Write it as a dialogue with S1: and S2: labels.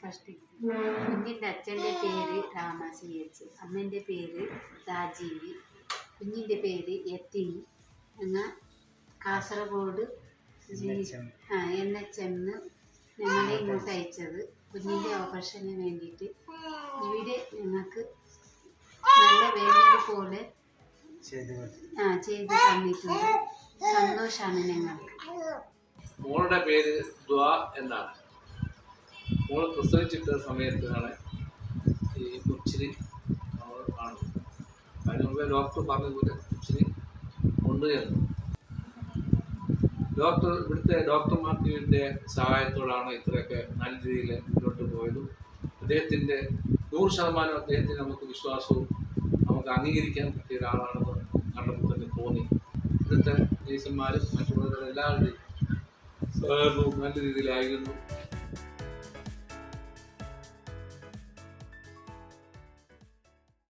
S1: First കുഞ്ഞിൻ്റെ അച്ഛൻ്റെ പേര് രാമ CH, അമ്മേൻ്റെ പേര് രാജീവി, കുഞ്ഞിൻ്റെ പേര് യത്തീം. ഞങ്ങൾ കാസർഗോഡ് NHM ഞങ്ങളെ ഇങ്ങോട്ട് അയച്ചത് കുഞ്ഞിൻ്റെ ഓപ്പറേഷന് വേണ്ടിയിട്ട്. ഇവിടെ ഞങ്ങൾക്ക് നല്ല വേണ്ടതുപോലെ ചെയ്ത് തന്നിട്ടുണ്ട്. സന്തോഷമാണ് ഞങ്ങൾക്ക്.
S2: മോളുടെ പേര് ദ്വാ എന്നാണ്. മോൾ പ്രസവിച്ചിട്ട സമയത്താണ് ഈ കൊച്ചിരി നമ്മൾ കാണുന്നത്. അതിന് മുമ്പേ ഡോക്ടർ പറഞ്ഞതുപോലെ കൊച്ചിരി കൊണ്ടുചെന്നു. ഇവിടുത്തെ ഡോക്ടർമാരുടെ സഹായത്തോടാണ് ഇത്രയൊക്കെ നല്ല രീതിയിൽ മുന്നോട്ട് പോയതും. അദ്ദേഹത്തിൻ്റെ 100% അദ്ദേഹത്തിന് നമുക്ക് വിശ്വാസവും നമുക്ക് അംഗീകരിക്കാൻ പറ്റിയ ഒരാളാണെന്ന് കണ്ടപ്പോൾ തന്നെ തോന്നി. ഇവിടുത്തെ നേഴ്സുമാരും മറ്റുള്ളവരുടെ എല്ലാവരുടെയും സഹകരണവും നല്ല രീതിയിലായിരുന്നു.